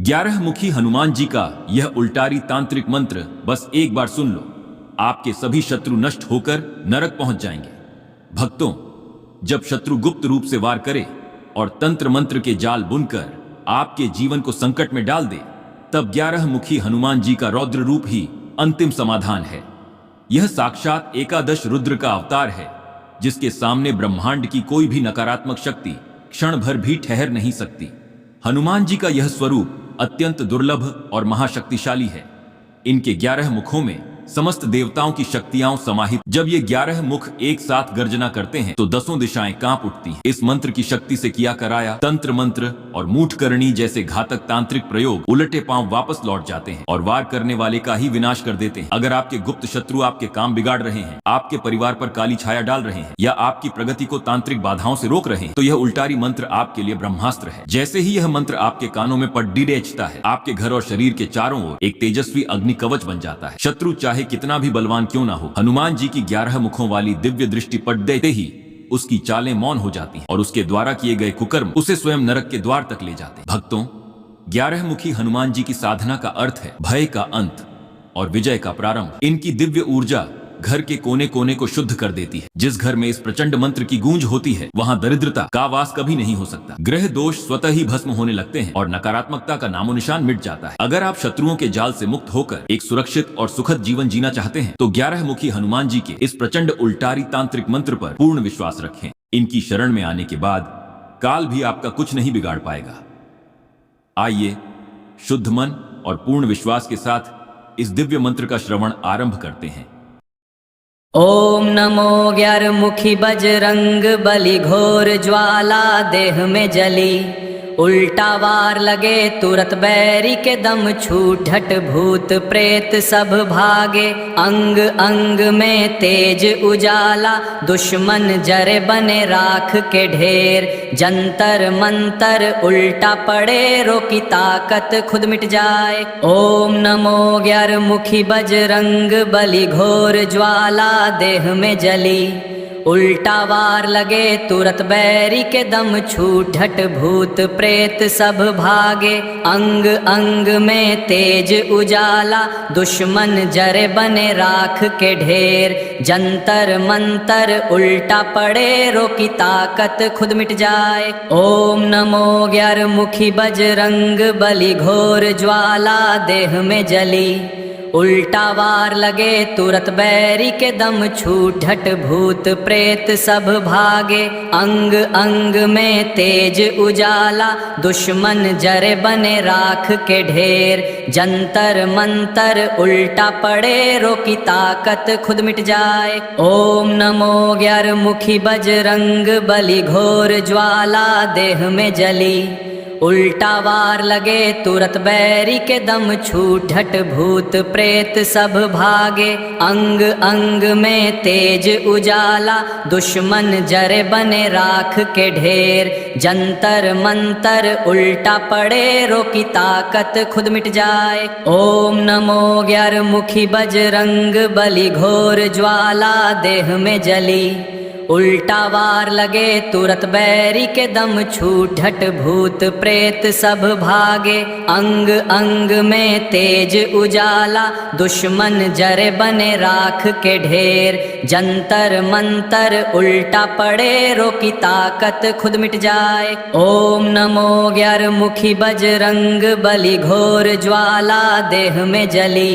11 मुखी हनुमान जी का यह उल्टारी तांत्रिक मंत्र बस एक बार सुन लो, आपके सभी शत्रु नष्ट होकर नरक पहुंच जाएंगे। भक्तों, जब शत्रु गुप्त रूप से वार करे और तंत्र मंत्र के जाल बुनकर आपके जीवन को संकट में डाल दे, तब 11 मुखी हनुमान जी का रौद्र रूप ही अंतिम समाधान है। यह साक्षात एकादश रुद्र का अवतार है, जिसके सामने ब्रह्मांड की कोई भी नकारात्मक शक्ति क्षण भर भी ठहर नहीं सकती। हनुमान जी का यह स्वरूप अत्यंत दुर्लभ और महाशक्तिशाली है। इनके 11 मुखों में समस्त देवताओं की शक्तियां समाहित। जब ये 11 मुख एक साथ गर्जना करते हैं तो 10 दिशाएं कांप उठती हैं। इस मंत्र की शक्ति से किया कराया तंत्र मंत्र और मूठकरणी जैसे घातक तांत्रिक प्रयोग उलटे पांव वापस लौट जाते हैं और वार करने वाले का ही विनाश कर देते हैं। अगर आपके गुप्त शत्रु आपके काम बिगाड़ रहे हैं, आपके परिवार पर काली छाया डाल रहे हैं या आपकी प्रगति को तांत्रिक बाधाओं से रोक रहे हैं, तो यह उल्टारी मंत्र आपके लिए ब्रह्मास्त्र है। जैसे ही यह मंत्र आपके कानों में पड्डी रेचता है, आपके घर और शरीर के चारों ओर एक तेजस्वी अग्नि कवच बन जाता है। शत्रु चाहे कितना भी बलवान क्यों ना हो, हनुमान जी की 11 मुखों वाली दिव्य दृष्टि पड़ देते ही उसकी चालें मौन हो जाती हैं और उसके द्वारा किए गए कुकर्म उसे स्वयं नरक के द्वार तक ले जाते हैं। भक्तों, 11 मुखी हनुमान जी की साधना का अर्थ है भय का अंत और विजय का प्रारंभ। इनकी दिव्य ऊर्जा घर के कोने कोने को शुद्ध कर देती है। जिस घर में इस प्रचंड मंत्र की गूंज होती है, वहां दरिद्रता का वास कभी नहीं हो सकता। ग्रह दोष स्वतः ही भस्म होने लगते हैं और नकारात्मकता का नामो निशान मिट जाता है। अगर आप शत्रुओं के जाल से मुक्त होकर एक सुरक्षित और सुखद जीवन जीना चाहते हैं, तो 11 मुखी हनुमान जी के इस प्रचंड उल्टारी तांत्रिक मंत्र पर पूर्ण विश्वास रखें। इनकी शरण में आने के बाद काल भी आपका कुछ नहीं बिगाड़ पाएगा। आइए शुद्ध मन और पूर्ण विश्वास के साथ इस दिव्य मंत्र का श्रवण आरंभ करते हैं। ओम नमो 11 मुखी बजरंग बली, घोर ज्वाला देह में जली। उल्टा वार लगे तुरत बैरी के दम छूटत, भूत प्रेत सब भागे। अंग अंग में तेज उजाला, दुश्मन जरे बने राख के ढेर। जंतर मंतर उल्टा पड़े, रोकी ताकत खुद मिट जाए। ओम नमो 11 मुखी बजरंग बली, घोर ज्वाला देह में जली। उल्टा वार लगे तुरत बैरी के दम छूटत, भूत प्रेत सब भागे। अंग अंग में तेज उजाला, दुश्मन जरे बने राख के ढेर। जंतर मंतर उल्टा पड़े, रोकी ताकत खुद मिट जाए। ओम नमो 11 मुखी बजरंग बली, घोर ज्वाला देह में जली। उल्टा वार लगे तुरत बैरी के दम छूटत, भूत प्रेत सब भागे। अंग अंग में तेज उजाला, दुश्मन जरे बने राख के ढेर। जंतर मंतर उल्टा पड़े, रोकी ताकत खुद मिट जाए। ओम नमो 11 मुखी बजरंग बली, घोर ज्वाला देह में जली। उल्टा वार लगे तुरत बैरी के दम छूटत, भूत प्रेत सब भागे। अंग अंग में तेज उजाला, दुश्मन जरे बने राख के ढेर। जंतर मंतर उल्टा पड़े, रोकी ताकत खुद मिट जाए। ओम नमो 11 मुखी बजरंग बली, घोर ज्वाला देह में जली। उल्टा वार लगे तुरत बैरी के दम छूटत, भूत प्रेत सब भागे। अंग अंग में तेज उजाला, दुश्मन जरे बने राख के ढेर। जंतर मंतर उल्टा पड़े, रोकी ताकत खुद मिट जाए। ओम नमो 11 मुखी बजरंग बली, घोर ज्वाला देह में जली।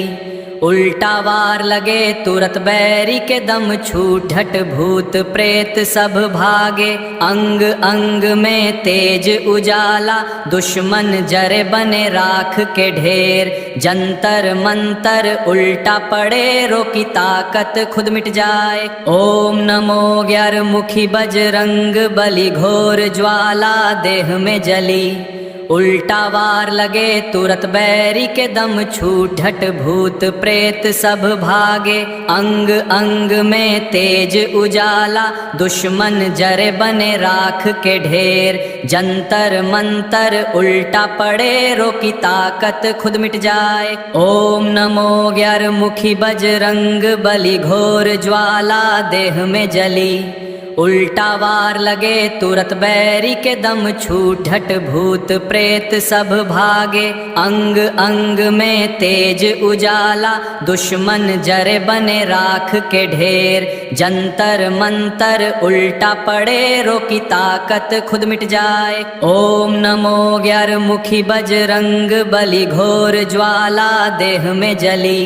उल्टा वार लगे तुरत बैरी के दम छूटत, भूत प्रेत सब भागे। अंग अंग में तेज उजाला, दुश्मन जरे बने राख के ढेर। जंतर मंतर उल्टा पड़े, रोकी ताकत खुद मिट जाए। ओम नमो 11 मुखी बजरंग बली, घोर ज्वाला देह में जली। उल्टा वार लगे तुरत बैरी के दम छूटत, भूत प्रेत सब भागे। अंग अंग में तेज उजाला, दुश्मन जरे बने राख के ढेर। जंतर मंतर उल्टा पड़े, रोकी ताकत खुद मिट जाए। ओम नमो 11 मुखी बजरंग बली, घोर ज्वाला देह में जली। उल्टा वार लगे तुरत बैरी के दम छूटत भूत प्रेत सब भागे। अंग अंग में तेज उजाला दुश्मन जरे बने राख के ढेर। जंतर मंतर उल्टा पड़े रोकी ताकत खुद मिट जाए। ओम नमो 11 मुखी बजरंग बली घोर ज्वाला देह में जली।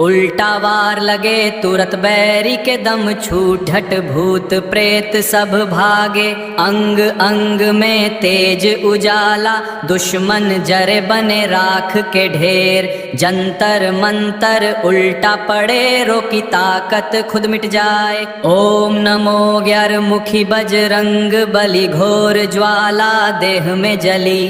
उल्टा वार लगे तुरत बैरी के दम छूटत भूत प्रेत सब भागे। अंग अंग में तेज उजाला दुश्मन जरे बने राख के ढेर। जंतर मंतर उल्टा पड़े रोकी ताकत खुद मिट जाए। ओम नमो 11 मुखी बजरंग बली घोर ज्वाला देह में जली।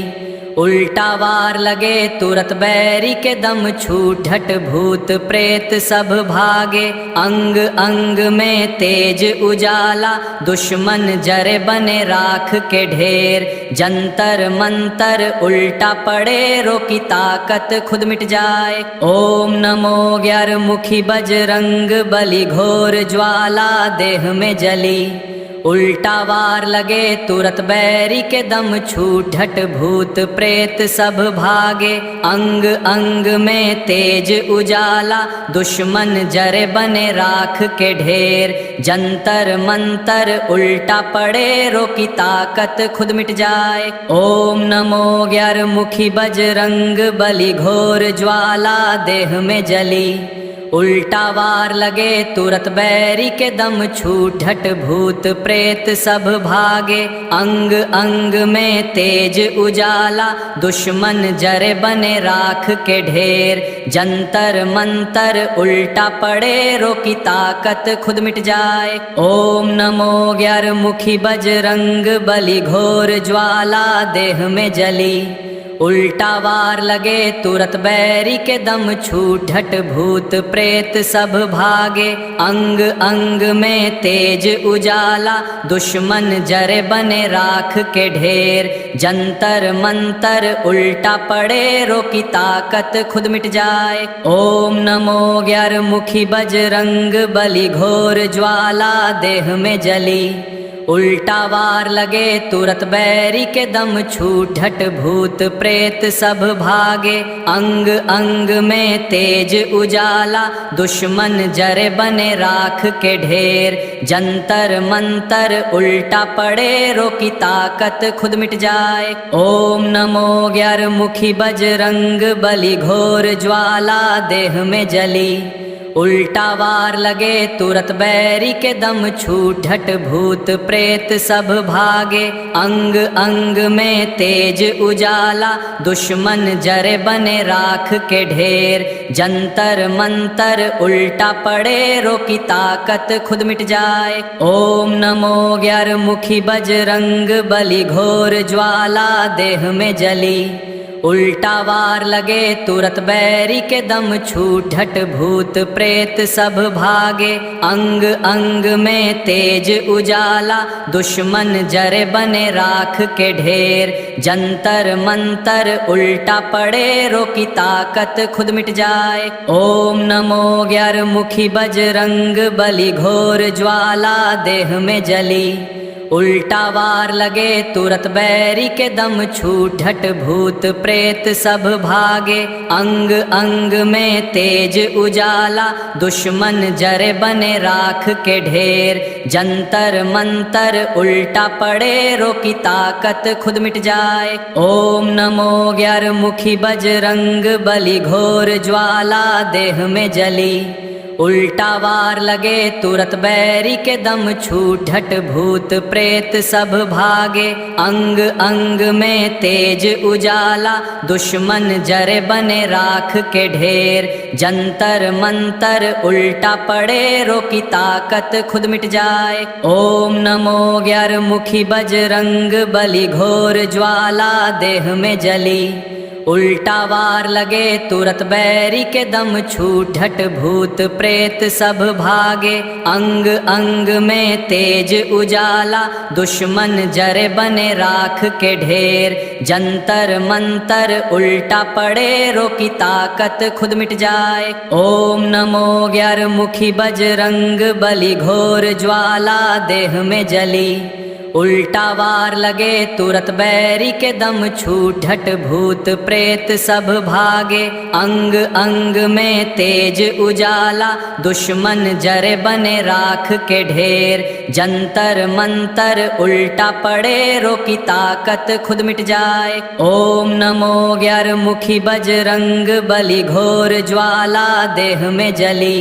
उल्टा वार लगे तुरत बैरी के दम छूटत भूत प्रेत सब भागे। अंग अंग में तेज उजाला दुश्मन जरे बने राख के ढेर। जंतर मंतर उल्टा पड़े रोकी ताकत खुद मिट जाए। ओम नमो 11 मुखी बजरंग बली घोर ज्वाला देह में जली। उल्टा वार लगे तुरत बैरी के दम छूटत भूत प्रेत सब भागे। अंग अंग में तेज उजाला दुश्मन जरे बने राख के ढेर। जंतर मंतर उल्टा पड़े रोकी ताकत खुद मिट जाए। ओम नमो 11 मुखी बजरंग बली घोर ज्वाला देह में जली। उल्टा वार लगे तुरत बैरी के दम छूटत भूत प्रेत सब भागे। अंग अंग में तेज उजाला दुश्मन जरे बने राख के ढेर। जंतर मंतर उल्टा पड़े रोकी ताकत खुद मिट जाए। ओम नमो 11 मुखी बजरंग बली घोर ज्वाला देह में जली। उल्टा वार लगे तुरत बैरी के दम छूटत भूत प्रेत सब भागे। अंग अंग में तेज उजाला दुश्मन जरे बने राख के ढेर। जंतर मंतर उल्टा पड़े रोकी ताकत खुद मिट जाए। ओम नमो 11 मुखी बजरंग बली घोर ज्वाला देह में जली। उल्टा वार लगे तुरत बैरी के दम छूटत भूत प्रेत सब भागे। अंग अंग में तेज उजाला दुश्मन जरे बने राख के ढेर। जंतर मंतर उल्टा पड़े रोकी ताकत खुद मिट जाए। ओम नमो 11 मुखी बजरंग बली घोर ज्वाला देह में जली। उल्टा वार लगे तुरत बैरी के दम छूटत भूत प्रेत सब भागे। अंग अंग में तेज उजाला दुश्मन जरे बने राख के ढेर। जंतर मंतर उल्टा पड़े रोकी ताकत खुद मिट जाए। ओम नमो 11 मुखी बजरंग बली घोर ज्वाला देह में जली। उल्टा वार लगे तुरत बैरी के दम छूटत भूत प्रेत सब भागे। अंग अंग में तेज उजाला दुश्मन जरे बने राख के ढेर। जंतर मंतर उल्टा पड़े रोकी ताकत खुद मिट जाए। ओम नमो 11 मुखी बजरंग बली घोर ज्वाला देह में जली। उल्टा वार लगे तुरत बैरी के दम छूटत भूत प्रेत सब भागे। अंग अंग में तेज उजाला दुश्मन जरे बने राख के ढेर। जंतर मंतर उल्टा पड़े रोकी ताकत खुद मिट जाए। ओम नमो 11 मुखी बजरंग बली घोर ज्वाला देह में जली। उल्टा वार लगे तुरत बैरी के दम छूटत भूत प्रेत सब भागे। अंग अंग में तेज उजाला दुश्मन जरे बने राख के ढेर। जंतर मंतर उल्टा पड़े रोकी ताकत खुद मिट जाए। ओम नमो 11 मुखी बजरंग बली घोर ज्वाला देह में जली। उल्टा वार लगे तुरत बैरी के दम छूटत भूत प्रेत सब भागे। अंग अंग में तेज उजाला दुश्मन जरे बने राख के ढेर। जंतर मंतर उल्टा पड़े रोकी ताकत खुद मिट जाए। ओम नमो ग्यारमुखी बजरंग बली घोर ज्वाला देह में जली। उल्टा वार लगे तुरत बैरी के दम छूटत भूत प्रेत सब भागे। अंग अंग में तेज उजाला दुश्मन जरे बने राख के ढेर। जंतर मंतर उल्टा पड़े रोकी ताकत खुद मिट जाए। ओम नमो ग्यारमुखी बजरंग बली घोर ज्वाला देह में जली।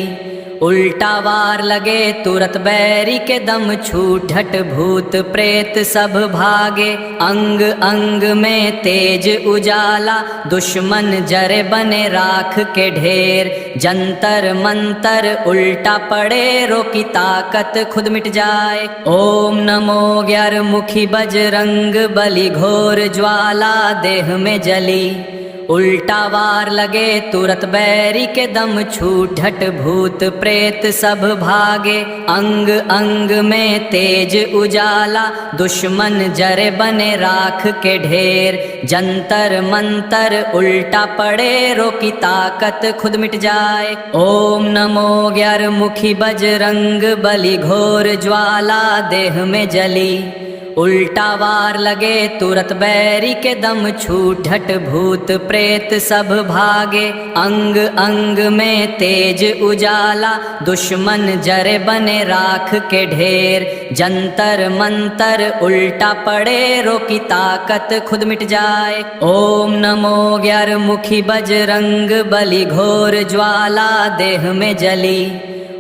उल्टा वार लगे तुरत बैरी के दम छूटत भूत प्रेत सब भागे। अंग अंग में तेज उजाला दुश्मन जरे बने राख के ढेर। जंतर मंतर उल्टा पड़े रोकी ताकत खुद मिट जाए। ओम नमो ग्यारमुखी बजरंग बली घोर ज्वाला देह में जली। उल्टा वार लगे तुरत बैरी के दम छूटत भूत प्रेत सब भागे। अंग अंग में तेज उजाला दुश्मन जरे बने राख के ढेर। जंतर मंतर उल्टा पड़े रोकी ताकत खुद मिट जाए। ओम नमो ग्यारमुखी बजरंग बली घोर ज्वाला देह में जली। उल्टा वार लगे तुरत बैरी के दम छूटत भूत प्रेत सब भागे। अंग अंग में तेज उजाला दुश्मन जरे बने राख के ढेर। जंतर मंतर उल्टा पड़े रोकी ताकत खुद मिट जाए। ओम नमो ग्यारमुखी बजरंग बली घोर ज्वाला देह में जली।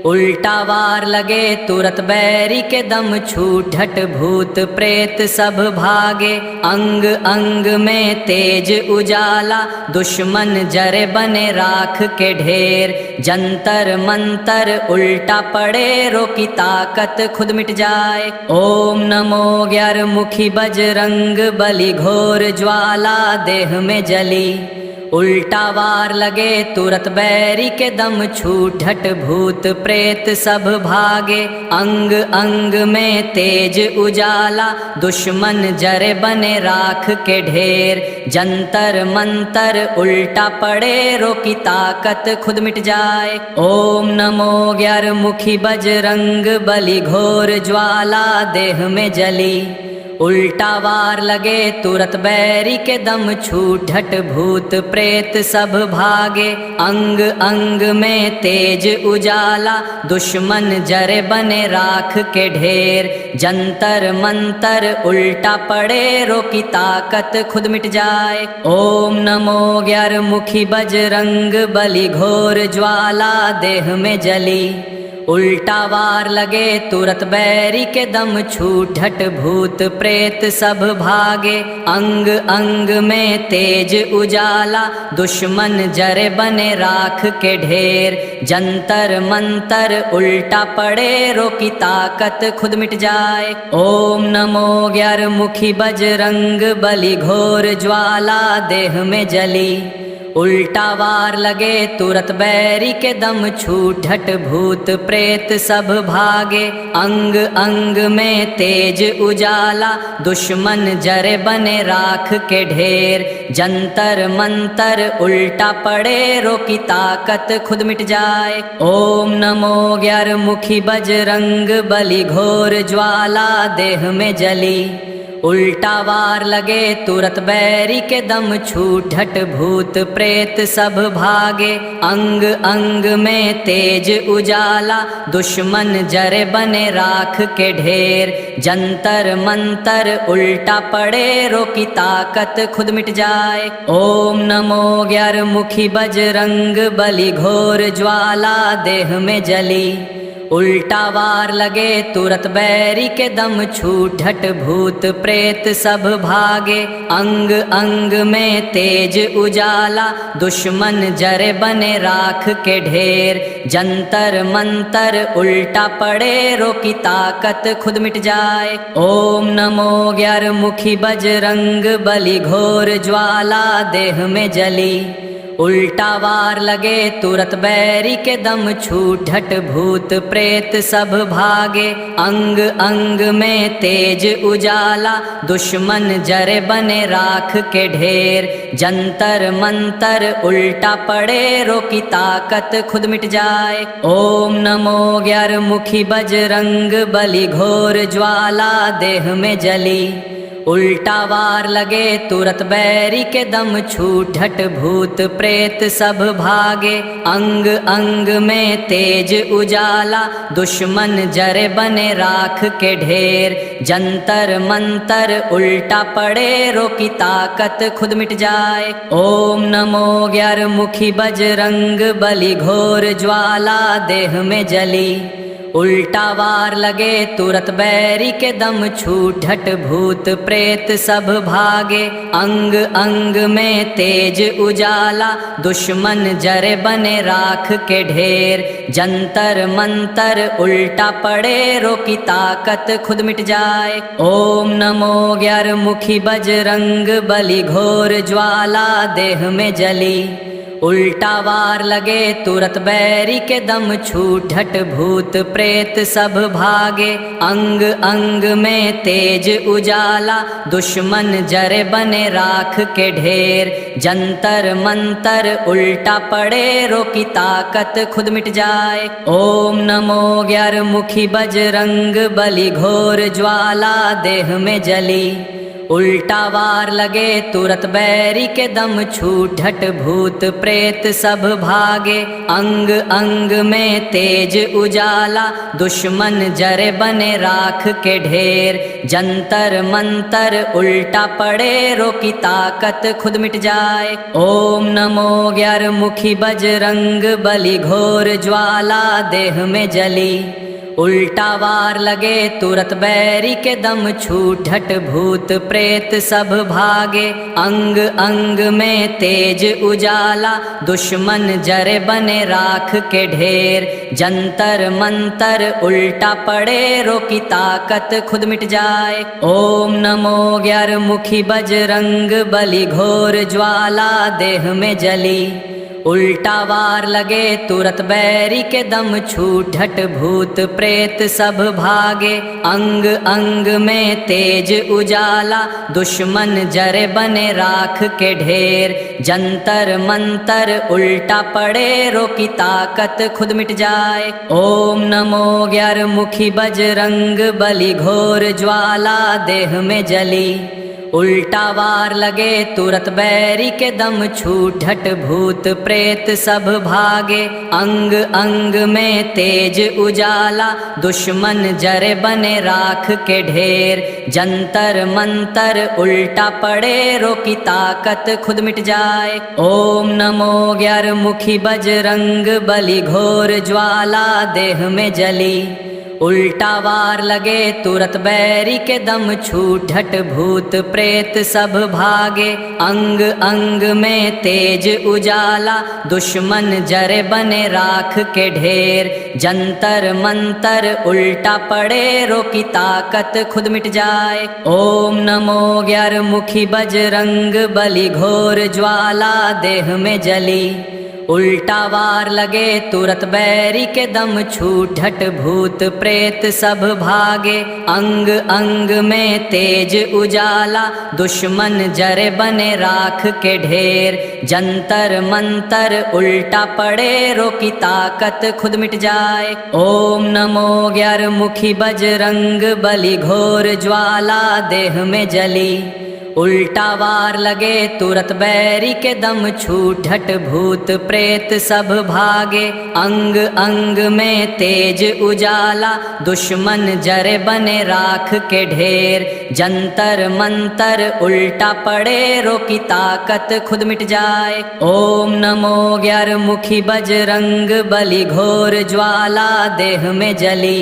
उल्टा वार लगे तुरत बैरी के दम छूटत भूत प्रेत सब भागे। अंग अंग में तेज उजाला दुश्मन जरे बने राख के ढेर। जंतर मंतर उल्टा पड़े रोकी ताकत खुद मिट जाए। ओम नमो ग्यारमुखी बजरंग बली घोर ज्वाला देह में जली। उल्टा वार लगे तुरत बैरी के दम छूटत भूत प्रेत सब भागे। अंग अंग में तेज उजाला दुश्मन जरे बने राख के ढेर। जंतर मंतर उल्टा पड़े रोकी ताकत खुद मिट जाए। ओम नमो ग्यारमुखी बजरंग बली घोर ज्वाला देह में जली। उल्टा वार लगे तुरत बैरी के दम छूटत भूत प्रेत सब भागे। अंग अंग में तेज उजाला दुश्मन जरे बने राख के ढेर। जंतर मंतर उल्टा पड़े रोकी ताकत खुद मिट जाए। ओम नमो ग्यारमुखी बजरंग बली घोर ज्वाला देह में जली। उल्टा वार लगे तुरत बैरी के दम छूटत भूत प्रेत सब भागे। अंग अंग में तेज उजाला दुश्मन जरे बने राख के ढेर। जंतर मंतर उल्टा पड़े रोकी ताकत खुद मिट जाए। ओम नमो ग्यारमुखी बजरंग बली घोर ज्वाला देह में जली। उल्टा वार लगे तुरत बैरी के दम छूटत भूत प्रेत सब भागे। अंग अंग में तेज उजाला दुश्मन जरे बने राख के ढेर। जंतर मंतर उल्टा पड़े रोकी ताकत खुद मिट जाए। ओम नमो ग्यारमुखी बजरंग बली घोर ज्वाला देह में जली। उल्टा वार लगे तुरत बैरी के दम छूटत भूत प्रेत सब भागे। अंग अंग में तेज उजाला दुश्मन जरे बने राख के ढेर। जंतर मंतर उल्टा पड़े रोकी ताकत खुद मिट जाए। ओम नमो ग्यारमुखी बजरंग बली घोर ज्वाला देह में जली। उल्टा वार लगे तुरत बैरी के दम छूटत भूत प्रेत सब भागे। अंग अंग में तेज उजाला दुश्मन जरे बने राख के ढेर। जंतर मंतर उल्टा पड़े रोकी ताकत खुद मिट जाए। ओम नमो 11 मुखी बजरंग बली घोर ज्वाला देह में जली। उल्टा वार लगे तुरत बैरी के दम छूटत भूत प्रेत सब भागे। अंग अंग में तेज उजाला दुश्मन जरे बने राख के ढेर। जंतर मंतर उल्टा पड़े रोकी ताकत खुद मिट जाए। ओम नमो 11 मुखी बजरंग बली घोर ज्वाला देह में जली। उल्टा वार लगे तुरत बैरी के दम छूटत भूत प्रेत सब भागे। अंग अंग में तेज उजाला दुश्मन जरे बने राख के ढेर। जंतर मंतर उल्टा पड़े रोकी ताकत खुद मिट जाए। ओम नमो 11 मुखी बजरंग बली घोर ज्वाला देह में जली। उल्टा वार लगे तुरत बैरी के दम छूटत भूत प्रेत सब भागे। अंग अंग में तेज उजाला दुश्मन जरे बने राख के ढेर। जंतर मंतर उल्टा पड़े रोकी ताकत खुद मिट जाए। ओम नमो 11 मुखी बजरंग बली घोर ज्वाला देह में जली। उल्टा वार लगे तुरत बैरी के दम छूटत भूत प्रेत सब भागे। अंग अंग में तेज उजाला दुश्मन जरे बने राख के ढेर। जंतर मंतर उल्टा पड़े रोकी ताकत खुद मिट जाए। ओम नमो 11 मुखी बजरंग बली घोर ज्वाला देह में जली। उल्टा वार लगे तुरत बैरी के दम छूटत भूत प्रेत सब भागे। अंग अंग में तेज उजाला दुश्मन जरे बने राख के ढेर। जंतर मंतर उल्टा पड़े रोकी ताकत खुद मिट जाए। ओम नमो 11 मुखी बजरंग बली घोर ज्वाला देह में जली। उल्टा वार लगे तुरत बैरी के दम छूटत भूत प्रेत सब भागे। अंग अंग में तेज उजाला दुश्मन जरे बने राख के ढेर। जंतर मंतर उल्टा पड़े रोकी ताकत खुद मिट जाए। ओम नमो 11 मुखी बजरंग बली घोर ज्वाला देह में जली। उल्टा वार लगे तुरत बैरी के दम छूटत भूत प्रेत सब भागे। अंग अंग में तेज उजाला दुश्मन जरे बने राख के ढेर। जंतर मंतर उल्टा पड़े रोकी ताकत खुद मिट जाए। ओम नमो 11 मुखी बजरंग बली घोर ज्वाला देह में जली। उल्टा वार लगे तुरत बैरी के दम छूटत भूत प्रेत सब भागे। अंग अंग में तेज उजाला दुश्मन जरे बने राख के ढेर। जंतर मंतर उल्टा पड़े रोकी ताकत खुद मिट जाए। ओम नमो 11 मुखी बजरंग बली घोर ज्वाला देह में जली। उल्टा वार लगे तुरत बैरी के दम छूटत भूत प्रेत सब भागे। अंग अंग में तेज उजाला दुश्मन जरे बने राख के ढेर। जंतर मंतर उल्टा पड़े रोकी ताकत खुद मिट जाए। ओम नमो 11 मुखी बजरंग बली घोर ज्वाला देह में जली। उल्टा वार लगे तुरत बैरी के दम छूटत भूत प्रेत सब भागे। अंग अंग में तेज उजाला दुश्मन जरे बने राख के ढेर। जंतर मंतर उल्टा पड़े रोकी ताकत खुद मिट जाए। ओम नमो 11 मुखी बजरंग बली घोर ज्वाला देह में जली। उल्टा वार लगे तुरत बैरी के दम छूटत भूत प्रेत सब भागे। अंग अंग में तेज उजाला दुश्मन जरे बने राख के ढेर। जंतर मंतर उल्टा पड़े रोकी ताकत खुद मिट जाए। ओम नमो ग्यारमुखी बजरंग बली घोर ज्वाला देह में जली।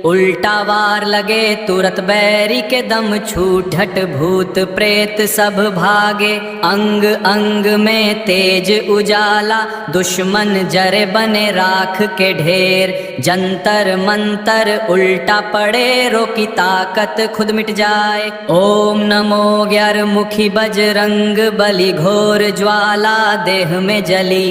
उल्टा वार लगे तुरत बैरी के दम छूटत भूत प्रेत सब भागे। अंग अंग में तेज उजाला दुश्मन जरे बने राख के ढेर। जंतर मंतर उल्टा पड़े रोकी ताकत खुद मिट जाए। ओम नमो ग्यारमुखी बजरंग बली घोर ज्वाला देह में जली।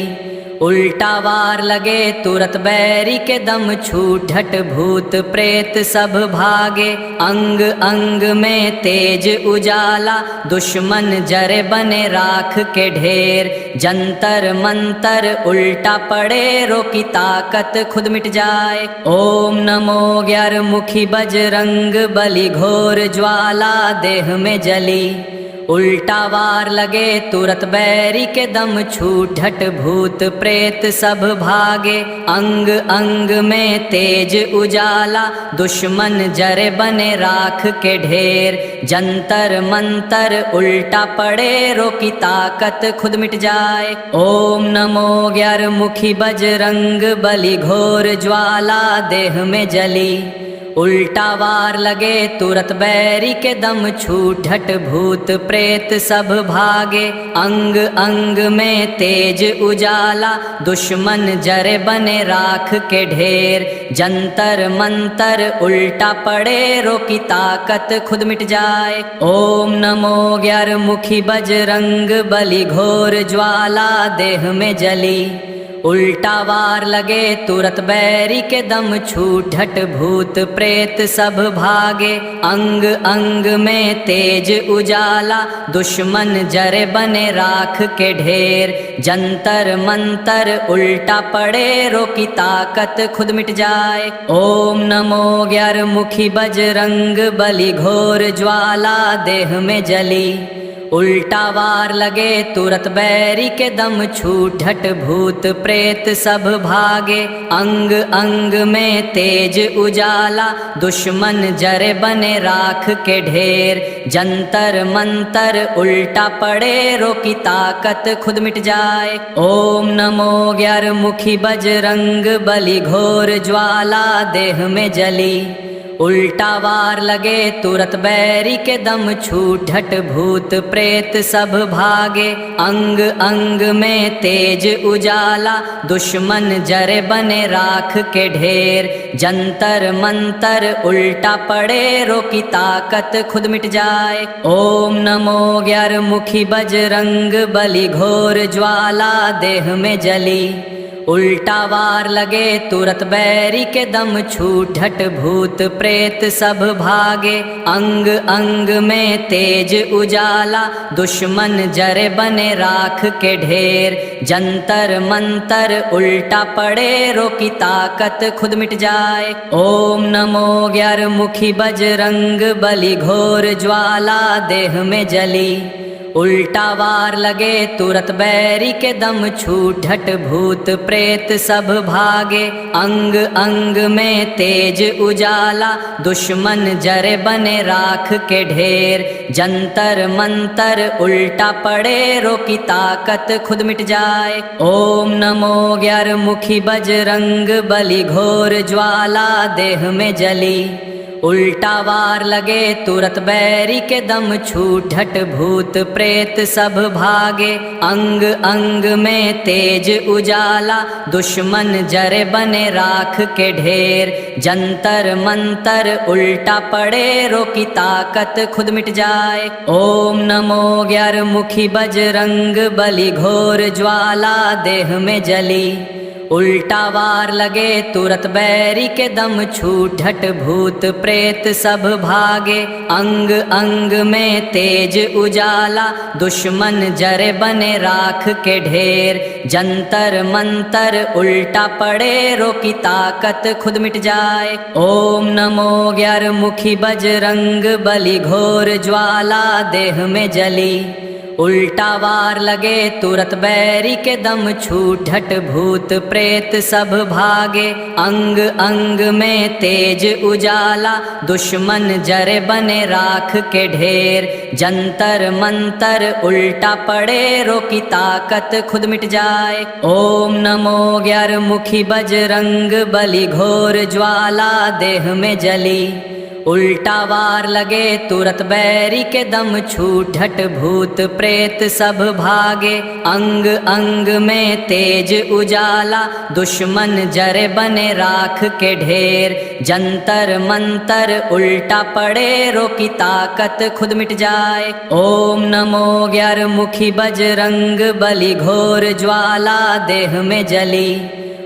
उल्टा वार लगे तुरत बैरी के दम छूटत भूत प्रेत सब भागे। अंग अंग में तेज उजाला दुश्मन जरे बने राख के ढेर। जंतर मंतर उल्टा पड़े रोकी ताकत खुद मिट जाए। ओम नमो ग्यारमुखी बजरंग बली घोर ज्वाला देह में जली। उल्टा वार लगे तुरत बैरी के दम छूटत भूत प्रेत सब भागे। अंग अंग में तेज उजाला दुश्मन जरे बने राख के ढेर। जंतर मंतर उल्टा पड़े रोकी ताकत खुद मिट जाए। ओम नमो ग्यारमुखी बजरंग बली घोर ज्वाला देह में जली। उल्टा वार लगे तुरत बैरी के दम छूटत भूत प्रेत सब भागे। अंग अंग में तेज उजाला दुश्मन जरे बने राख के ढेर। जंतर मंतर उल्टा पड़े रोकी ताकत खुद मिट जाए। ओम नमो ग्यारमुखी बजरंग बली घोर ज्वाला देह में जली। उल्टा वार लगे तुरत बैरी के दम छूटत भूत प्रेत सब भागे। अंग अंग में तेज उजाला दुश्मन जरे बने राख के ढेर। जंतर मंतर उल्टा पड़े रोकी ताकत खुद मिट जाए। ओम नमो ग्यारमुखी बजरंग बली घोर ज्वाला देह में जली। उल्टा वार लगे तुरत बैरी के दम छूटत भूत प्रेत सब भागे। अंग अंग में तेज उजाला दुश्मन जरे बने राख के ढेर। जंतर मंतर उल्टा पड़े रोकी ताकत खुद मिट जाए। ओम नमो ग्यारमुखी बजरंग बली घोर ज्वाला देह में जली। उल्टा वार लगे तुरत बैरी के दम छूटत भूत प्रेत सब भागे। अंग अंग में तेज उजाला दुश्मन जरे बने राख के ढेर। जंतर मंतर उल्टा पड़े रोकी ताकत खुद मिट जाए। ओम नमो ग्यारमुखी बजरंग बली घोर ज्वाला देह में जली। उल्टा वार लगे तुरत बैरी के दम छूटत भूत प्रेत सब भागे। अंग अंग में तेज उजाला दुश्मन जरे बने राख के ढेर। जंतर मंतर उल्टा पड़े रोकी ताकत खुद मिट जाए। ओम नमो ग्यारमुखी बजरंग बली घोर ज्वाला देह में जली। उल्टा वार लगे तुरत बैरी के दम छूटत भूत प्रेत सब भागे। अंग अंग में तेज उजाला दुश्मन जरे बने राख के ढेर। जंतर मंतर उल्टा पड़े रोकी ताकत खुद मिट जाए। ओम नमो ग्यारमुखी बजरंग बली घोर ज्वाला देह में जली। उल्टा वार लगे तुरत बैरी के दम छूटत भूत प्रेत सब भागे। अंग अंग में तेज उजाला दुश्मन जरे बने राख के ढेर। जंतर मंतर उल्टा पड़े रोकी ताकत खुद मिट जाए। ओम नमो ग्यारमुखी बजरंग बली घोर ज्वाला देह में जली। उल्टा वार लगे तुरत बैरी के दम छूटत भूत प्रेत सब भागे। अंग अंग में तेज उजाला दुश्मन जरे बने राख के ढेर। जंतर मंतर उल्टा पड़े रोकी ताकत खुद मिट जाए। ओम नमो 11 मुखी बजरंग बली घोर ज्वाला देह में जली। उल्टा वार लगे तुरत बैरी के दम छूटत भूत प्रेत सब भागे। अंग अंग में तेज उजाला दुश्मन जरे बने राख के ढेर। जंतर मंतर उल्टा पड़े रोकी ताकत खुद मिट जाए। ओम नमो 11 मुखी बजरंग बली घोर ज्वाला देह में जली। उल्टा वार लगे तुरत बैरी के दम छूटत भूत प्रेत सब भागे। अंग अंग में तेज उजाला दुश्मन जरे बने राख के ढेर। जंतर मंतर उल्टा पड़े रोकी ताकत खुद मिट जाए। ओम नमो 11 मुखी बजरंग बली घोर ज्वाला देह में जली।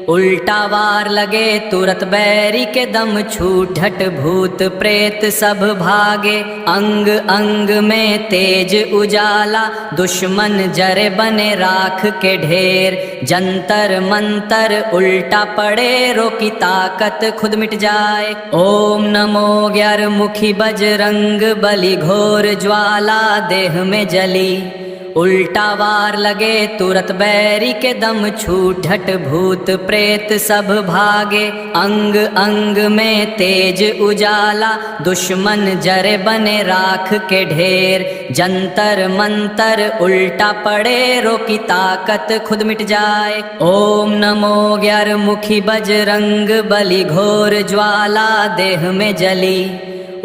उल्टा वार लगे तुरत बैरी के दम छूटत भूत प्रेत सब भागे। अंग अंग में तेज उजाला दुश्मन जरे बने राख के ढेर। जंतर मंतर उल्टा पड़े रोकी ताकत खुद मिट जाए। ओम नमो 11 मुखी बजरंग बली घोर ज्वाला देह में जली। उल्टा वार लगे तुरत बैरी के दम छूटत भूत प्रेत सब भागे। अंग अंग में तेज उजाला दुश्मन जरे बने राख के ढेर। जंतर मंतर उल्टा पड़े रोकी ताकत खुद मिट जाए। ओम नमो 11 मुखी बजरंग बली घोर ज्वाला देह में जली।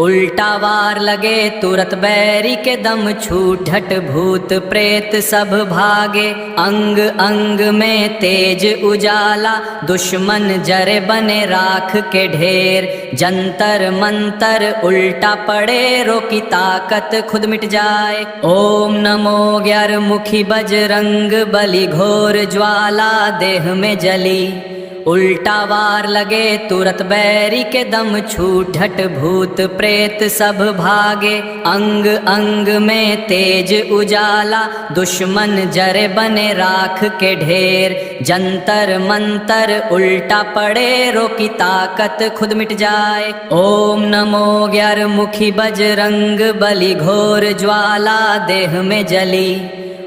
उल्टा वार लगे तुरत बैरी के दम छूटत भूत प्रेत सब भागे। अंग अंग में तेज उजाला दुश्मन जरे बने राख के ढेर। जंतर मंतर उल्टा पड़े रोकी ताकत खुद मिट जाए। ओम नमो 11 मुखी बजरंग बली घोर ज्वाला देह में जली। उल्टा वार लगे तुरत बैरी के दम छूटत भूत प्रेत सब भागे। अंग अंग में तेज उजाला दुश्मन जरे बने राख के ढेर। जंतर मंतर उल्टा पड़े रोकी ताकत खुद मिट जाए। ओम नमो 11 मुखी बजरंग बली घोर ज्वाला देह में जली।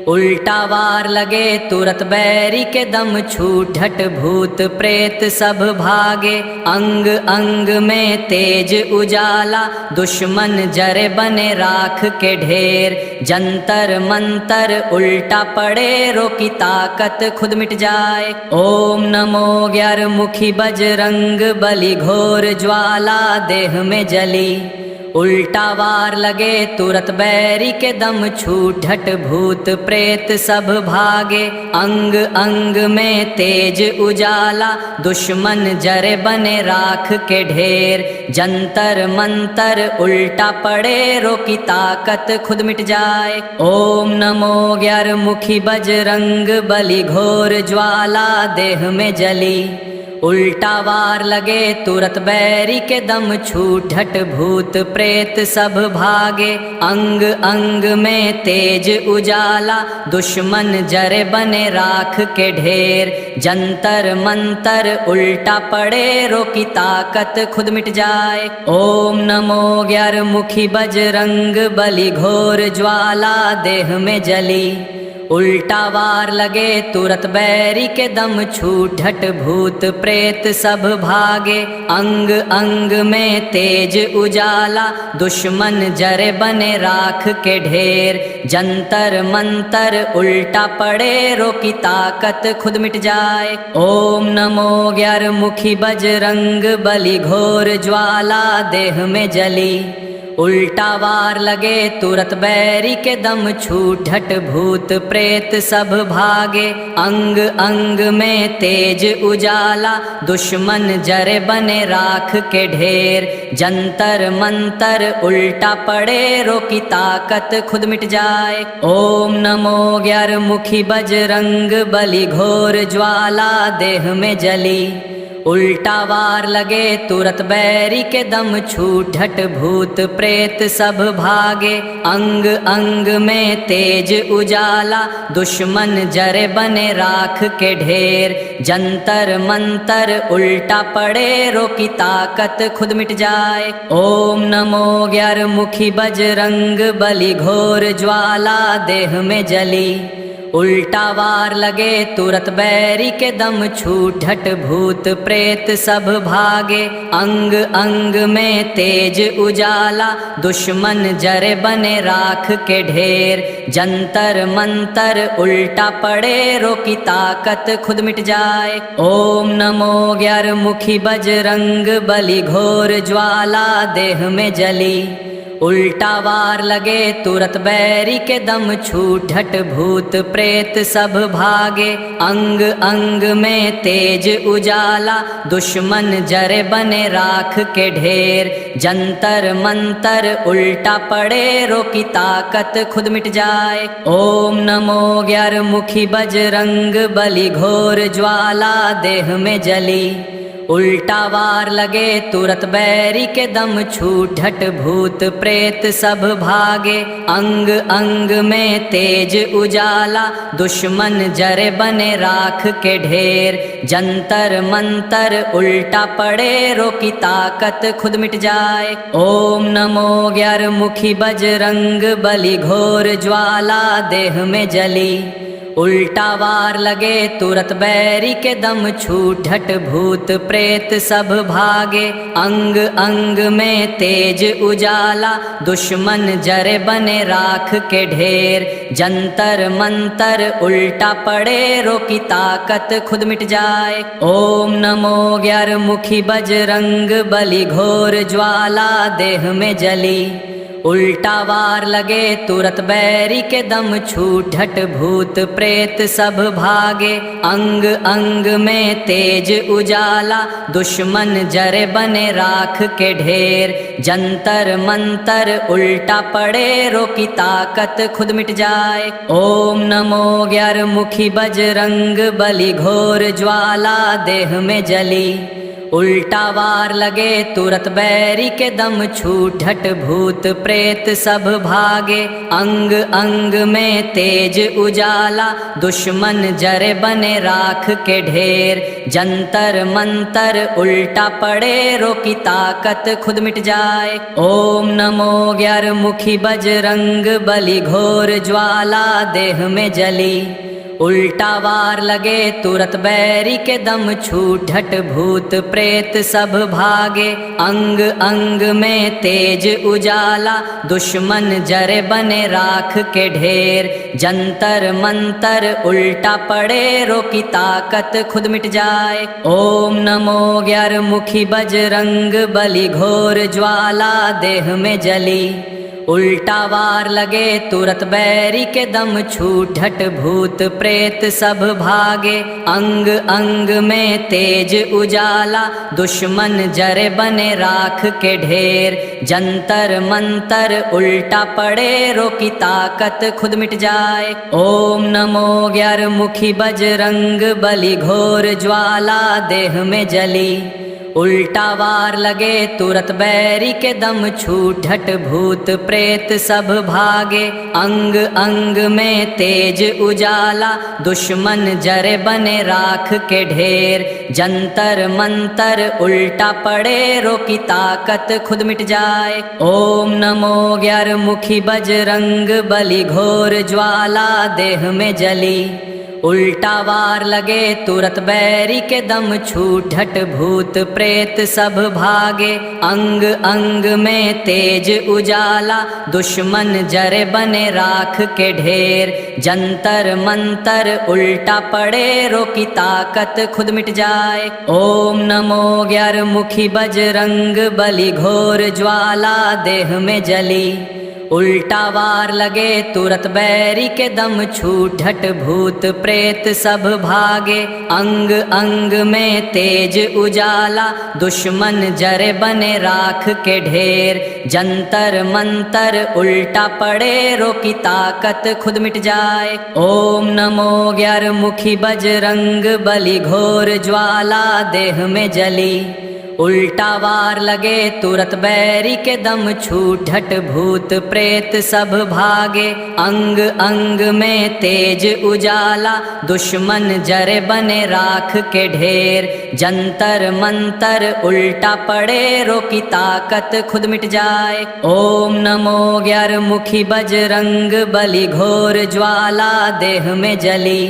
उल्टा वार लगे तुरत बैरी के दम छूटत भूत प्रेत सब भागे। अंग अंग में तेज उजाला दुश्मन जरे बने राख के ढेर। जंतर मंतर उल्टा पड़े रोकी ताकत खुद मिट जाए। ओम नमो 11 मुखी बजरंग बली घोर ज्वाला देह में जली। उल्टा वार लगे तुरत बैरी के दम छूटत भूत प्रेत सब भागे। अंग अंग में तेज उजाला दुश्मन जरे बने राख के ढेर। जंतर मंतर उल्टा पड़े रोकी ताकत खुद मिट जाए। ओम नमो 11 मुखी बजरंग बली घोर ज्वाला देह में जली। उल्टा वार लगे तुरत बैरी के दम छूटत भूत प्रेत सब भागे। अंग अंग में तेज उजाला दुश्मन जरे बने राख के ढेर। जंतर मंतर उल्टा पड़े रोकी ताकत खुद मिट जाए। ओम नमो 11 मुखी बजरंग बली घोर ज्वाला देह में जली। उल्टा वार लगे तुरत बैरी के दम छूटत भूत प्रेत सब भागे। अंग अंग में तेज उजाला दुश्मन जरे बने राख के ढेर। जंतर मंतर उल्टा पड़े रोकी ताकत खुद मिट जाए। ओम नमो 11 मुखी बजरंग बली घोर ज्वाला देह में जली। उल्टा वार लगे तुरत बैरी के दम छूटत भूत प्रेत सब भागे। अंग अंग में तेज उजाला दुश्मन जरे बने राख के ढेर। जंतर मंतर उल्टा पड़े रोकी ताकत खुद मिट जाए। ओम नमो ग्यारमुखी बजरंग बली घोर ज्वाला देह में जली। उल्टा वार लगे तुरत बैरी के दम छूटत भूत प्रेत सब भागे। अंग अंग में तेज उजाला दुश्मन जरे बने राख के ढेर। जंतर मंतर उल्टा पड़े रोकी ताकत खुद मिट जाए। ओम नमो ग्यारमुखी बजरंग बली घोर ज्वाला देह में जली। उल्टा वार लगे तुरत बैरी के दम छूटत भूत प्रेत सब भागे। अंग अंग में तेज उजाला दुश्मन जरे बने राख के ढेर। जंतर मंतर उल्टा पड़े रोकी ताकत खुद मिट जाए। ओम नमो ग्यारमुखी बजरंग बली घोर ज्वाला देह में जली। उल्टा वार लगे तुरत बैरी के दम छूटत भूत प्रेत सब भागे। अंग अंग में तेज उजाला दुश्मन जरे बने राख के ढेर। जंतर मंतर उल्टा पड़े रोकी ताकत खुद मिट जाए। ओम नमो ग्यारमुखी बजरंग बली घोर ज्वाला देह में जली। उल्टा वार लगे तुरत बैरी के दम छूटत भूत प्रेत सब भागे। अंग अंग में तेज उजाला दुश्मन जरे बने राख के ढेर। जंतर मंतर उल्टा पड़े रोकी ताकत खुद मिट जाए। ओम नमो ग्यारमुखी बजरंग बली घोर ज्वाला देह में जली। उल्टा वार लगे तुरत बैरी के दम छूटत भूत प्रेत सब भागे। अंग अंग में तेज उजाला दुश्मन जरे बने राख के ढेर। जंतर मंतर उल्टा पड़े रोकी ताकत खुद मिट जाए। ओम नमो ग्यारमुखी बजरंग बली घोर ज्वाला देह में जली। उल्टा वार लगे तुरत बैरी के दम छूटत भूत प्रेत सब भागे। अंग अंग में तेज उजाला दुश्मन जरे बने राख के ढेर। जंतर मंतर उल्टा पड़े रोकी ताकत खुद मिट जाए। ओम नमो ग्यारमुखी बजरंग बली घोर ज्वाला देह में जली। उल्टा वार लगे तुरत बैरी के दम छूटत भूत प्रेत सब भागे। अंग अंग में तेज उजाला दुश्मन जरे बने राख के ढेर। जंतर मंतर उल्टा पड़े रोकी ताकत खुद मिट जाए। ओम नमो ग्यारमुखी बजरंग बली घोर ज्वाला देह में जली। उल्टा वार लगे तुरत बैरी के दम छूटत भूत प्रेत सब भागे। अंग अंग में तेज उजाला दुश्मन जरे बने राख के ढेर। जंतर मंतर उल्टा पड़े रोकी ताकत खुद मिट जाए। ओम नमो ग्यारमुखी बजरंग बली घोर ज्वाला देह में जली। उल्टा वार लगे तुरत बैरी के दम छूटत भूत प्रेत सब भागे। अंग अंग में तेज उजाला दुश्मन जरे बने राख के ढेर। जंतर मंतर उल्टा पड़े रोकी ताकत खुद मिट जाए। ओम नमो ग्यारमुखी बजरंग बली घोर ज्वाला देह में जली। उल्टा वार लगे तुरत बैरी के दम छूटत भूत प्रेत सब भागे। अंग अंग में तेज उजाला दुश्मन जरे बने राख के ढेर। जंतर मंतर उल्टा पड़े रोकी ताकत खुद मिट जाए। ओम नमो ग्यारमुखी बजरंग बली घोर ज्वाला देह में जली। उल्टा वार लगे तुरत बैरी के दम छूटत भूत प्रेत सब भागे। अंग अंग में तेज उजाला दुश्मन जरे बने राख के ढेर। जंतर मंतर उल्टा पड़े रोकी ताकत खुद मिट जाए। ओम नमो 11 मुखी बजरंग बली घोर ज्वाला देह में जली। उल्टा वार लगे तुरत बैरी के दम छूटत भूत प्रेत सब भागे। अंग अंग में तेज उजाला दुश्मन जरे बने राख के ढेर। जंतर मंतर उल्टा पड़े रोकी ताकत खुद मिट जाए। ओम नमो 11 मुखी बजरंग बली घोर ज्वाला देह में जली। उल्टा वार लगे तुरत बैरी के दम छूटत भूत प्रेत सब भागे। अंग अंग में तेज उजाला दुश्मन जरे बने राख के ढेर। जंतर मंतर उल्टा पड़े रोकी ताकत खुद मिट जाए। ओम नमो 11 मुखी बजरंग बली घोर ज्वाला देह में जली।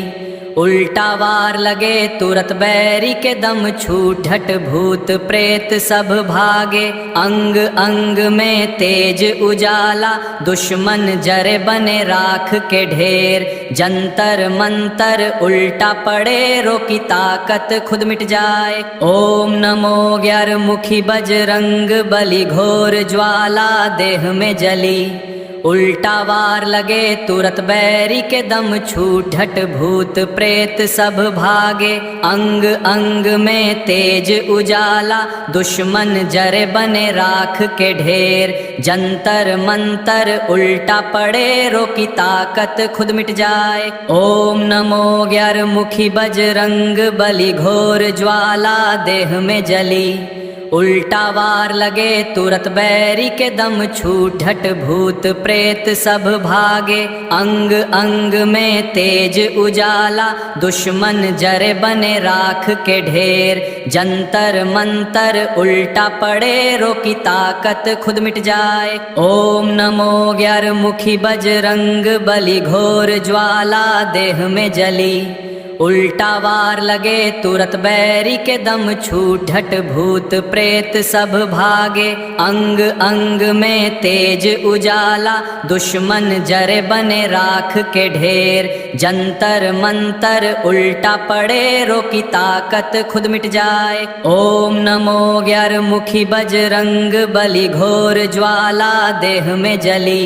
उल्टा वार लगे तुरत बैरी के दम छूटत भूत प्रेत सब भागे। अंग अंग में तेज उजाला दुश्मन जरे बने राख के ढेर। जंतर मंतर उल्टा पड़े रोकी ताकत खुद मिट जाए। ओम नमो 11 मुखी बजरंग बली घोर ज्वाला देह में जली। उल्टा वार लगे तुरत बैरी के दम छूटत भूत प्रेत सब भागे। अंग अंग में तेज उजाला दुश्मन जरे बने राख के ढेर। जंतर मंतर उल्टा पड़े रोकी ताकत खुद मिट जाए। ओम नमो 11 मुखी बजरंग बली घोर ज्वाला देह में जली। उल्टा वार लगे तुरत बैरी के दम छूटत भूत प्रेत सब भागे। अंग अंग में तेज उजाला दुश्मन जरे बने राख के ढेर। जंतर मंतर उल्टा पड़े रोकी ताकत खुद मिट जाए। ओम नमो 11 मुखी बजरंग बली घोर ज्वाला देह में जली। उल्टा वार लगे तुरत बैरी के दम छूटत भूत प्रेत सब भागे। अंग अंग में तेज उजाला दुश्मन जरे बने राख के ढेर। जंतर मंतर उल्टा पड़े रोकी ताकत खुद मिट जाए। ओम नमो 11 मुखी बजरंग बली घोर ज्वाला देह में जली।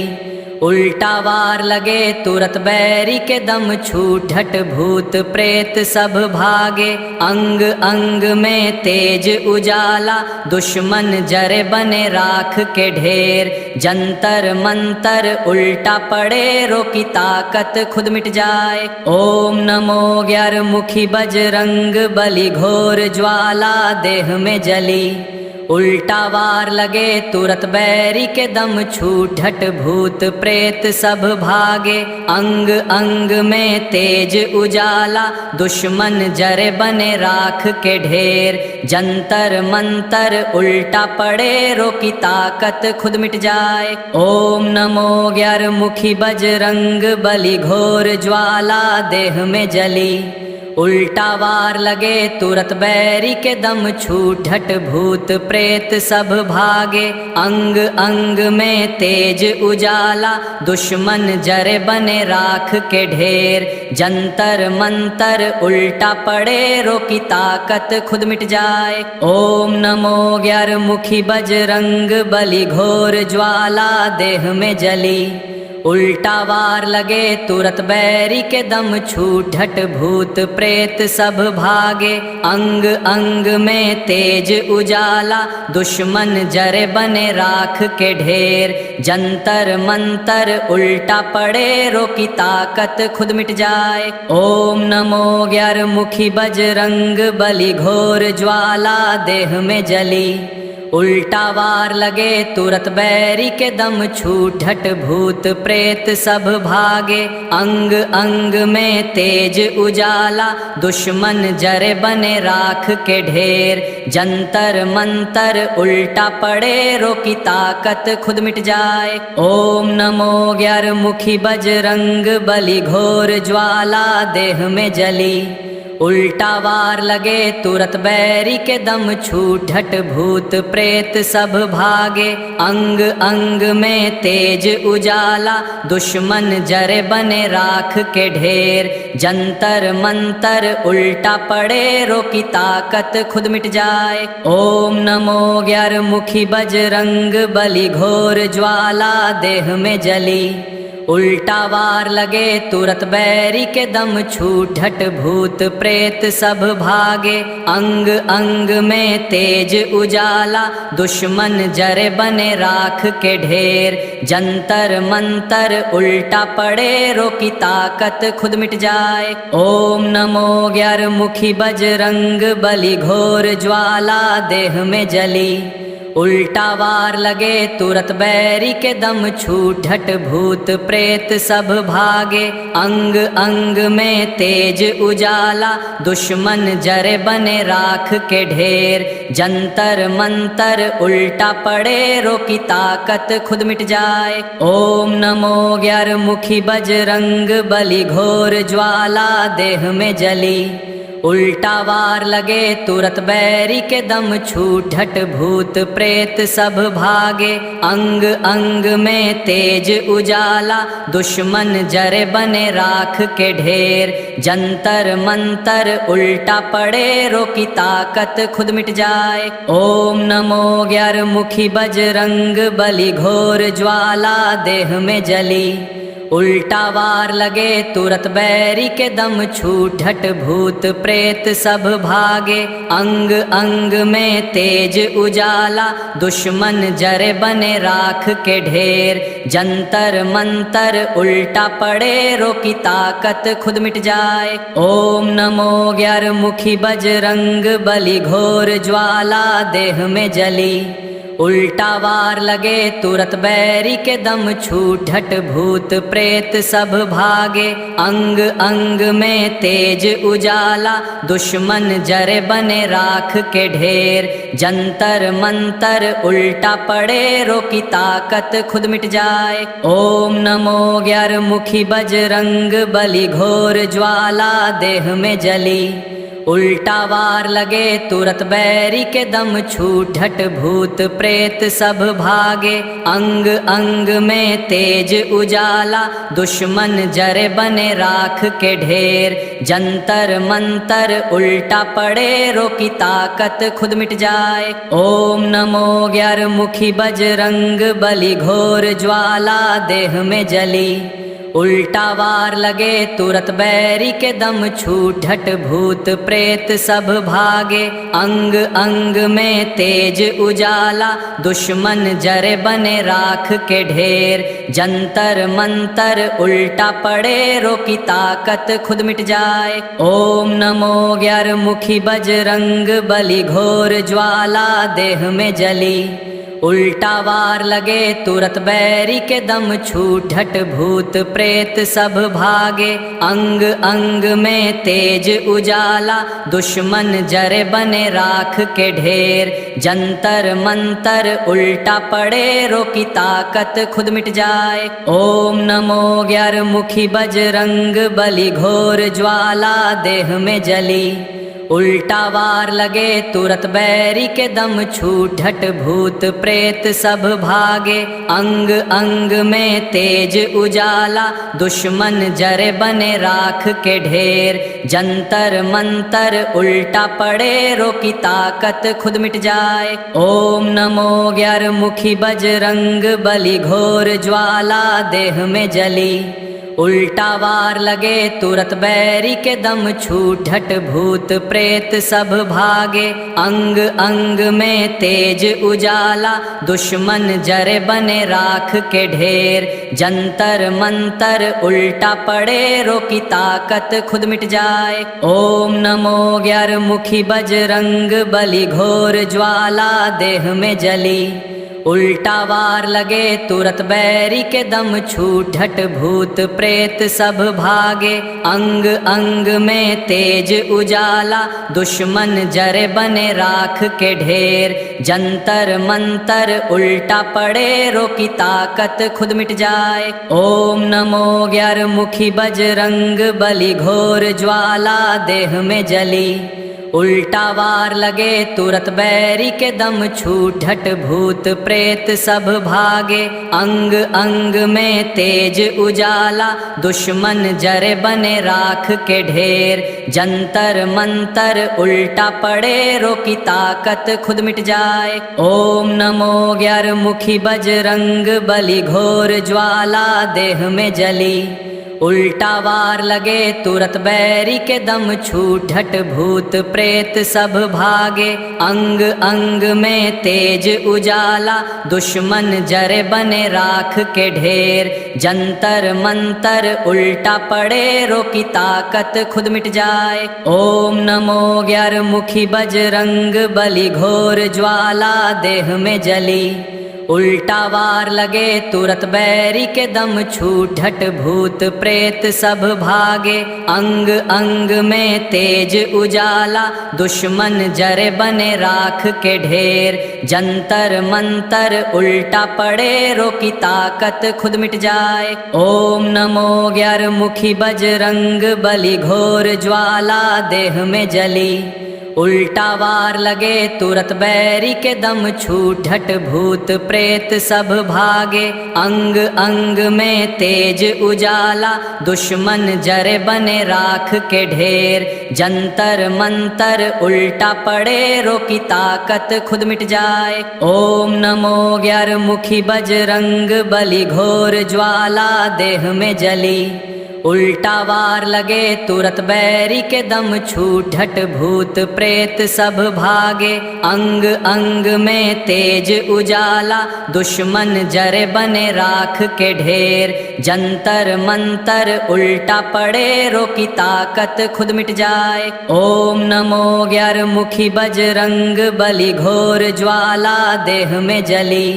उल्टा वार लगे तुरत बैरी के दम छूटत भूत प्रेत सब भागे। अंग अंग में तेज उजाला दुश्मन जरे बने राख के ढेर। जंतर मंतर उल्टा पड़े रोकी ताकत खुद मिट जाए। ओम नमो 11 मुखी बजरंग बली घोर ज्वाला देह में जली। उल्टा वार लगे तुरत बैरी के दम छूटत भूत प्रेत सब भागे। अंग अंग में तेज उजाला दुश्मन जरे बने राख के ढेर। जंतर मंतर उल्टा पड़े रोकी ताकत खुद मिट जाए। ओम नमो 11 मुखी बजरंग बली घोर ज्वाला देह में जली। उल्टा वार लगे तुरत बैरी के दम छूटत भूत प्रेत सब भागे। अंग अंग में तेज उजाला दुश्मन जरे बने राख के ढेर। जंतर मंतर उल्टा पड़े रोकी ताकत खुद मिट जाए। ओम नमो 11 मुखी बजरंग बली घोर ज्वाला देह में जली। उल्टा वार लगे तुरत बैरी के दम छूटत भूत प्रेत सब भागे। अंग अंग में तेज उजाला दुश्मन जरे बने राख के ढेर। जंतर मंतर उल्टा पड़े रोकी ताकत खुद मिट जाए। ओम नमो 11 मुखी बजरंग बली घोर ज्वाला देह में जली। उल्टा वार लगे तुरत बैरी के दम छूटत भूत प्रेत सब भागे। अंग अंग में तेज उजाला दुश्मन जरे बने राख के ढेर। जंतर मंतर उल्टा पड़े रोकी ताकत खुद मिट जाए। ओम नमो ग्यारमुखी बजरंग बली घोर ज्वाला देह में जली। उल्टा वार लगे तुरत बैरी के दम छूटत भूत प्रेत सब भागे। अंग अंग में तेज उजाला दुश्मन जरे बने राख के ढेर। जंतर मंतर उल्टा पड़े रोकी ताकत खुद मिट जाए। ओम नमो ग्यारमुखी बजरंग बली घोर ज्वाला देह में जली। उल्टा वार लगे तुरत बैरी के दम छूटत भूत प्रेत सब भागे। अंग अंग में तेज उजाला दुश्मन जरे बने राख के ढेर। जंतर मंतर उल्टा पड़े रोकी ताकत खुद मिट जाए। ओम नमो ग्यारमुखी बजरंग बली घोर ज्वाला देह में जली। उल्टा वार लगे तुरत बैरी के दम छूटत भूत प्रेत सब भागे। अंग अंग में तेज उजाला दुश्मन जरे बने राख के ढेर। जंतर मंतर उल्टा पड़े रोकी ताकत खुद मिट जाए। ओम नमो ग्यारमुखी बजरंग बली घोर ज्वाला देह में जली। उल्टा वार लगे तुरत बैरी के दम छूटत भूत प्रेत सब भागे। अंग अंग में तेज उजाला दुश्मन जरे बने राख के ढेर। जंतर मंतर उल्टा पड़े रोकी ताकत खुद मिट जाए। ओम नमो ग्यारमुखी बजरंग बली घोर ज्वाला देह में जली। उल्टा वार लगे तुरत बैरी के दम छूटत भूत प्रेत सब भागे। अंग अंग में तेज उजाला दुश्मन जरे बने राख के ढेर। जंतर मंतर उल्टा पड़े रोकी ताकत खुद मिट जाए। ओम नमो ग्यारमुखी बजरंग बली घोर ज्वाला देह में जली। उल्टा वार लगे तुरत बैरी के दम छूटत भूत प्रेत सब भागे। अंग अंग में तेज उजाला दुश्मन जरे बने राख के ढेर। जंतर मंतर उल्टा पड़े रोकी ताकत खुद मिट जाए। ओम नमो ग्यारमुखी बजरंग बली घोर ज्वाला देह में जली। उल्टा वार लगे तुरत बैरी के दम छूटत भूत प्रेत सब भागे। अंग अंग में तेज उजाला दुश्मन जरे बने राख के ढेर। जंतर मंतर उल्टा पड़े रोकी ताकत खुद मिट जाए। ओम नमो ग्यारमुखी बजरंग बली घोर ज्वाला देह में जली। उल्टा वार लगे तुरत बैरी के दम छूटत भूत प्रेत सब भागे। अंग अंग में तेज उजाला दुश्मन जरे बने राख के ढेर। जंतर मंतर उल्टा पड़े रोकी ताकत खुद मिट जाए। ओम नमो ग्यारमुखी बजरंग बली घोर ज्वाला देह में जली। उल्टा वार लगे तुरत बैरी के दम छूटत भूत प्रेत सब भागे। अंग अंग में तेज उजाला दुश्मन जरे बने राख के ढेर। जंतर मंतर उल्टा पड़े रोकी ताकत खुद मिट जाए। ओम नमो ग्यारमुखी बजरंग बली घोर ज्वाला देह में जली। उल्टा वार लगे तुरत बैरी के दम छूटत भूत प्रेत सब भागे। अंग अंग में तेज उजाला दुश्मन जरे बने राख के ढेर। जंतर मंतर उल्टा पड़े रोकी ताकत खुद मिट जाए। ओम नमो ग्यारमुखी बजरंग बली घोर ज्वाला देह में जली। उल्टा वार लगे तुरत बैरी के दम छूटत भूत प्रेत सब भागे। अंग अंग में तेज उजाला दुश्मन जरे बने राख के ढेर। जंतर मंतर उल्टा पड़े रोकी ताकत खुद मिट जाए। ओम नमो 11 मुखी बजरंग बली घोर ज्वाला देह में जली। उल्टा वार लगे तुरत बैरी के दम छूटत भूत प्रेत सब भागे। अंग अंग में तेज उजाला दुश्मन जरे बने राख के ढेर। जंतर मंतर उल्टा पड़े रोकी ताकत खुद मिट जाए। ओम नमो 11 मुखी बजरंग बली घोर ज्वाला देह में जली। उल्टा वार लगे तुरत बैरी के दम छूटत भूत प्रेत सब भागे। अंग अंग में तेज उजाला दुश्मन जरे बने राख के ढेर। जंतर मंतर उल्टा पड़े रोकी ताकत खुद मिट जाए। ओम नमो 11 मुखी बजरंग बली घोर ज्वाला देह में जली। उल्टा वार लगे तुरत बैरी के दम छूटत भूत प्रेत सब भागे। अंग अंग में तेज उजाला दुश्मन जरे बने राख के ढेर। जंतर मंतर उल्टा पड़े रोकी ताकत खुद मिट जाए। ओम नमो 11 मुखी बजरंग बली घोर ज्वाला देह में जली। उल्टा वार लगे तुरत बैरी के दम छूटत भूत प्रेत सब भागे। अंग अंग में तेज उजाला दुश्मन जरे बने राख के ढेर। जंतर मंतर उल्टा पड़े रोकी ताकत खुद मिट जाए। ओम नमो 11 मुखी बजरंग बली घोर ज्वाला देह में जली। उल्टा वार लगे तुरत बैरी के दम छूटत भूत प्रेत सब भागे। अंग अंग में तेज उजाला दुश्मन जरे बने राख के ढेर। जंतर मंतर उल्टा पड़े रोकी ताकत खुद मिट जाए। ओम नमो 11 मुखी बजरंग बली घोर ज्वाला देह में जली। उल्टा वार लगे तुरत बैरी के दम छूटत भूत प्रेत सब भागे। अंग अंग में तेज उजाला दुश्मन जरे बने राख के ढेर। जंतर मंतर उल्टा पड़े रोकी ताकत खुद मिट जाए। ओम नमो 11 मुखी बजरंग बली घोर ज्वाला देह में जली।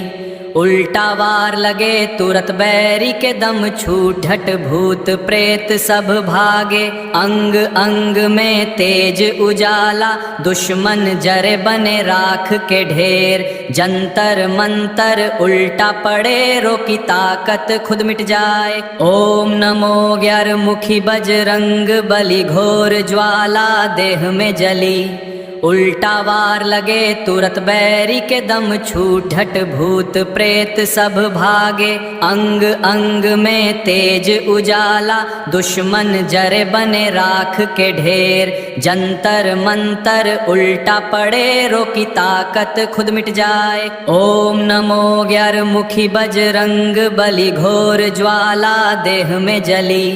उल्टा वार लगे तुरत बैरी के दम छूटत भूत प्रेत सब भागे। अंग अंग में तेज उजाला दुश्मन जरे बने राख के ढेर। जंतर मंतर उल्टा पड़े रोकी ताकत खुद मिट जाए। ओम नमो 11 मुखी बजरंग बली घोर ज्वाला देह में जली। उल्टा वार लगे तुरत बैरी के दम छूटत भूत प्रेत सब भागे। अंग अंग में तेज उजाला दुश्मन जरे बने राख के ढेर। जंतर मंतर उल्टा पड़े रोकी ताकत खुद मिट जाए। ओम नमो 11 मुखी बजरंग बली घोर ज्वाला देह में जली।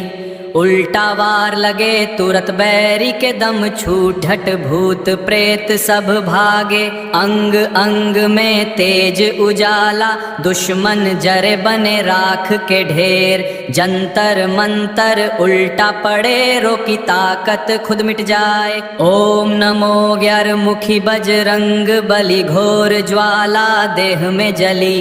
उल्टा वार लगे तुरत बैरी के दम छूटत भूत प्रेत सब भागे। अंग अंग में तेज उजाला दुश्मन जरे बने राख के ढेर। जंतर मंतर उल्टा पड़े रोकी ताकत खुद मिट जाए। ओम नमो 11 मुखी बजरंग बली घोर ज्वाला देह में जली।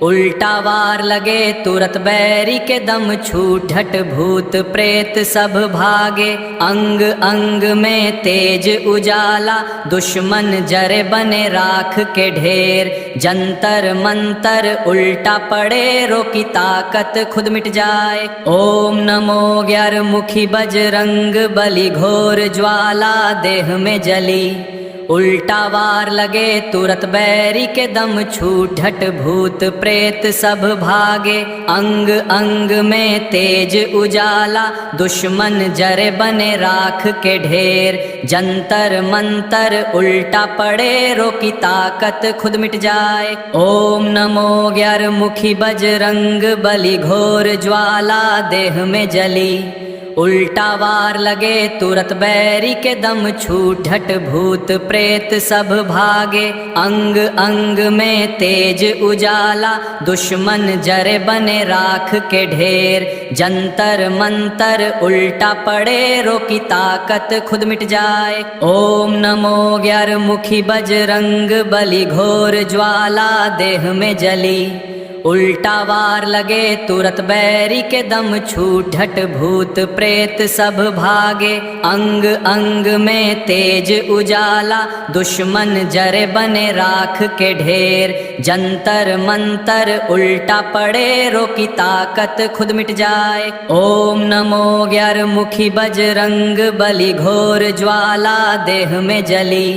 उल्टा वार लगे तुरत बैरी के दम छूटत भूत प्रेत सब भागे। अंग अंग में तेज उजाला दुश्मन जरे बने राख के ढेर। जंतर मंतर उल्टा पड़े रोकी ताकत खुद मिट जाए। ओम नमो 11 मुखी बजरंग बली घोर ज्वाला देह में जली। उल्टा वार लगे तुरत बैरी के दम छूटत भूत प्रेत सब भागे। अंग अंग में तेज उजाला दुश्मन जरे बने राख के ढेर। जंतर मंतर उल्टा पड़े रोकी ताकत खुद मिट जाए। ओम नमो ग्यारमुखी बजरंग बली घोर ज्वाला देह में जली। उल्टा वार लगे तुरत बैरी के दम छूटत भूत प्रेत सब भागे। अंग अंग में तेज उजाला दुश्मन जरे बने राख के ढेर। जंतर मंतर उल्टा पड़े रोकी ताकत खुद मिट जाए। ओम नमो ग्यारमुखी बजरंग बली घोर ज्वाला देह में जली। उल्टा वार लगे तुरत बैरी के दम छूटत भूत प्रेत सब भागे। अंग अंग में तेज उजाला दुश्मन जरे बने राख के ढेर। जंतर मंतर उल्टा पड़े रोकी ताकत खुद मिट जाए। ओम नमो ग्यारमुखी बजरंग बली घोर ज्वाला देह में जली।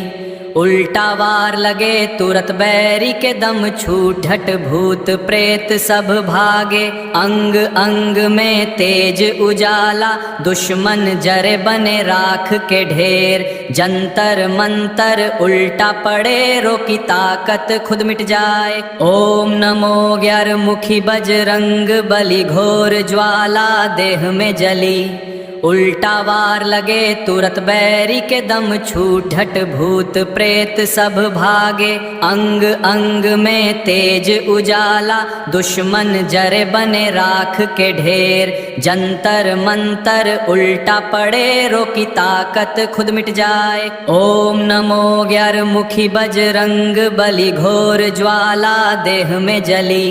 उल्टा वार लगे तुरत बैरी के दम छूटत भूत प्रेत सब भागे। अंग अंग में तेज उजाला दुश्मन जरे बने राख के ढेर। जंतर मंतर उल्टा पड़े रोकी ताकत खुद मिट जाए। ओम नमो ग्यारमुखी बजरंग बली घोर ज्वाला देह में जली। उल्टा वार लगे तुरत बैरी के दम छूटत भूत प्रेत सब भागे। अंग अंग में तेज उजाला दुश्मन जरे बने राख के ढेर। जंतर मंतर उल्टा पड़े रोकी ताकत खुद मिट जाए। ओम नमो ग्यारमुखी बजरंग बली घोर ज्वाला देह में जली।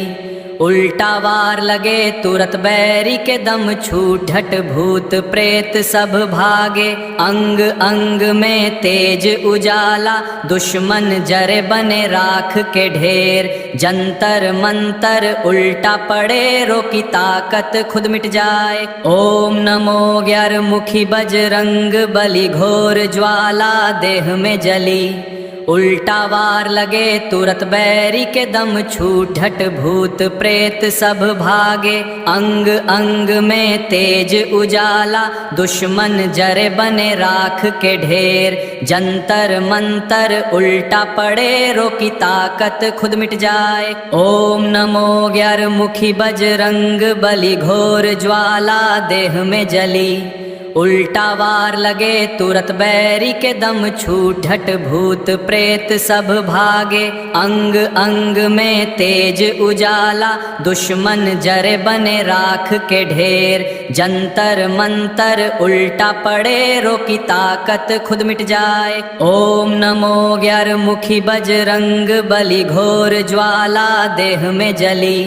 उल्टा वार लगे तुरत बैरी के दम छूटत भूत प्रेत सब भागे। अंग अंग में तेज उजाला दुश्मन जरे बने राख के ढेर। जंतर मंतर उल्टा पड़े रोकी ताकत खुद मिट जाए। ओम नमो ग्यारमुखी बजरंग बली घोर ज्वाला देह में जली। उल्टा वार लगे तुरत बैरी के दम छूटत भूत प्रेत सब भागे। अंग अंग में तेज उजाला दुश्मन जरे बने राख के ढेर। जंतर मंतर उल्टा पड़े रोकी ताकत खुद मिट जाए। ओम नमो ग्यारमुखी बजरंग बली घोर ज्वाला देह में जली। उल्टा वार लगे तुरत बैरी के दम छूटत भूत प्रेत सब भागे। अंग अंग में तेज उजाला दुश्मन जरे बने राख के ढेर। जंतर मंतर उल्टा पड़े रोकी ताकत खुद मिट जाए। ओम नमो ग्यारमुखी बजरंग बली घोर ज्वाला देह में जली।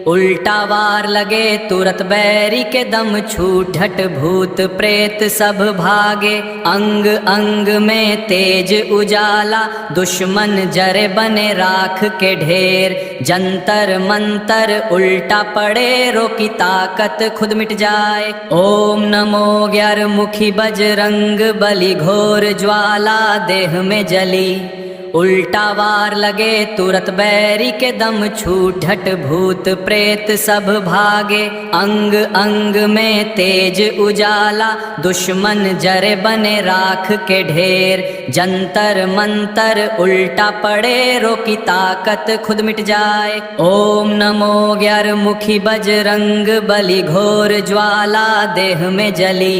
उल्टा वार लगे तुरत बैरी के दम छूटत भूत प्रेत सब भागे। अंग अंग में तेज उजाला दुश्मन जरे बने राख के ढेर। जंतर मंतर उल्टा पड़े रोकी ताकत खुद मिट जाए। ओम नमो ग्यारमुखी बजरंग बली घोर ज्वाला देह में जली। उल्टा वार लगे तुरत बैरी के दम छूटत भूत प्रेत सब भागे। अंग अंग में तेज उजाला दुश्मन जरे बने राख के ढेर। जंतर मंतर उल्टा पड़े रोकी ताकत खुद मिट जाए। ओम नमो ग्यारमुखी बजरंग बली घोर ज्वाला देह में जली।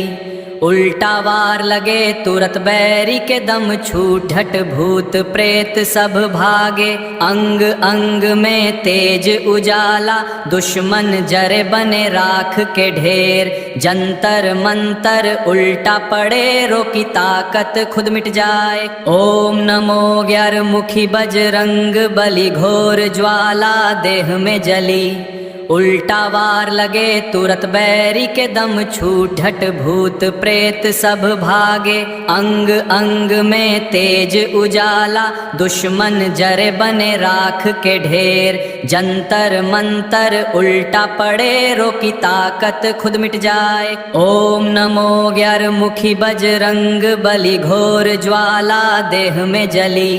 उल्टा वार लगे तुरत बैरी के दम छूटत भूत प्रेत सब भागे। अंग अंग में तेज उजाला दुश्मन जरे बने राख के ढेर। जंतर मंतर उल्टा पड़े रोकी ताकत खुद मिट जाए। ओम नमो ग्यारमुखी बजरंग बली घोर ज्वाला देह में जली। उल्टा वार लगे तुरत बैरी के दम छूटत भूत प्रेत सब भागे। अंग अंग में तेज उजाला दुश्मन जरे बने राख के ढेर। जंतर मंतर उल्टा पड़े रोकी ताकत खुद मिट जाए। ओम नमो 11 मुखी बजरंग बली घोर ज्वाला देह में जली।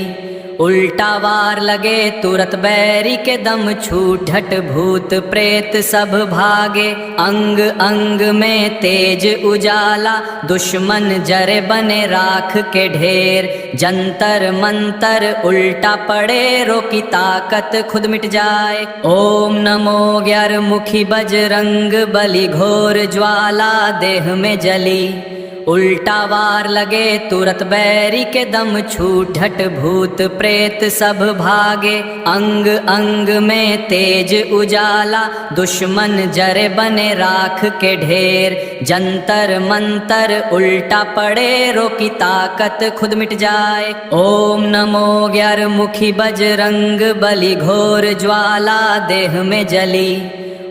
उल्टा वार लगे तुरत बैरी के दम छूटत भूत प्रेत सब भागे। अंग अंग में तेज उजाला दुश्मन जरे बने राख के ढेर। जंतर मंतर उल्टा पड़े रोकी ताकत खुद मिट जाए। ओम नमो 11 मुखी बजरंग बली घोर ज्वाला देह में जली। उल्टा वार लगे तुरत बैरी के दम छूटत भूत प्रेत सब भागे। अंग अंग में तेज उजाला दुश्मन जरे बने राख के ढेर। जंतर मंतर उल्टा पड़े रोकी ताकत खुद मिट जाए। ओम नमो 11 मुखी बजरंग बली घोर ज्वाला देह में जली।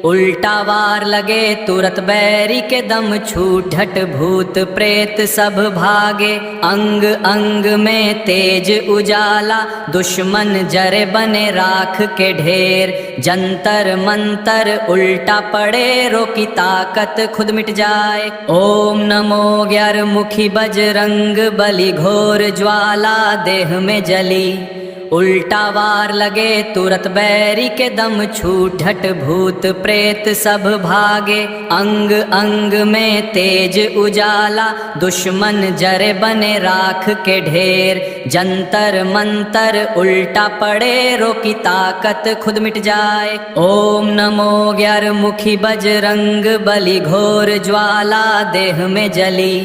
उल्टा वार लगे तुरत बैरी के दम छूटत भूत प्रेत सब भागे। अंग अंग में तेज उजाला दुश्मन जरे बने राख के ढेर। जंतर मंतर उल्टा पड़े रोकी ताकत खुद मिट जाए। ओम नमो 11 मुखी बजरंग बली घोर ज्वाला देह में जली। उल्टा वार लगे तुरत बैरी के दम छूटत भूत प्रेत सब भागे। अंग अंग में तेज उजाला दुश्मन जरे बने राख के ढेर। जंतर मंतर उल्टा पड़े रोकी ताकत खुद मिट जाए। ओम नमो 11 मुखी बजरंग बली घोर ज्वाला देह में जली।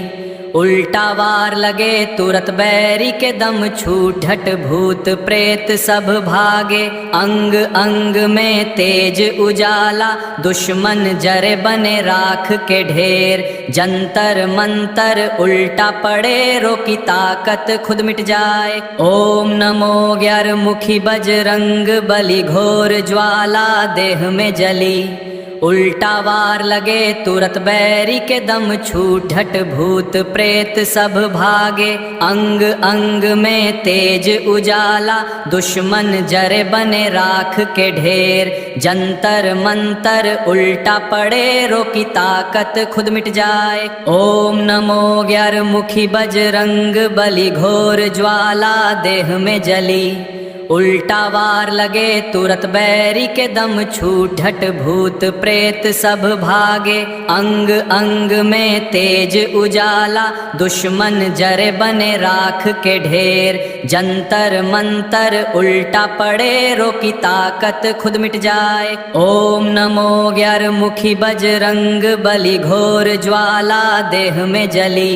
उल्टा वार लगे तुरत बैरी के दम छूटत भूत प्रेत सब भागे। अंग अंग में तेज उजाला दुश्मन जरे बने राख के ढेर। जंतर मंतर उल्टा पड़े रोकी ताकत खुद मिट जाए। ओम नमो 11 मुखी बजरंग बली घोर ज्वाला देह में जली। उल्टा वार लगे तुरत बैरी के दम छूटत भूत प्रेत सब भागे। अंग अंग में तेज उजाला दुश्मन जरे बने राख के ढेर। जंतर मंतर उल्टा पड़े रोकी ताकत खुद मिट जाए। ओम नमो 11 मुखी बजरंग बली घोर ज्वाला देह में जली। उल्टा वार लगे तुरत बैरी के दम छूटत भूत प्रेत सब भागे। अंग अंग में तेज उजाला दुश्मन जरे बने राख के ढेर। जंतर मंतर उल्टा पड़े रोकी ताकत खुद मिट जाए। ओम नमो 11 मुखी बजरंग बली घोर ज्वाला देह में जली।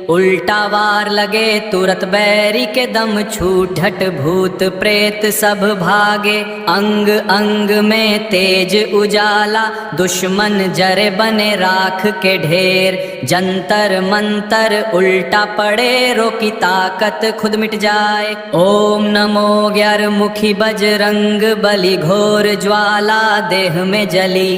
उल्टा वार लगे तुरत बैरी के दम छूटत भूत प्रेत सब भागे। अंग अंग में तेज उजाला दुश्मन जरे बने राख के ढेर। जंतर मंतर उल्टा पड़े रोकी ताकत खुद मिट जाए। ओम नमो 11 मुखी बजरंग बली घोर ज्वाला देह में जली।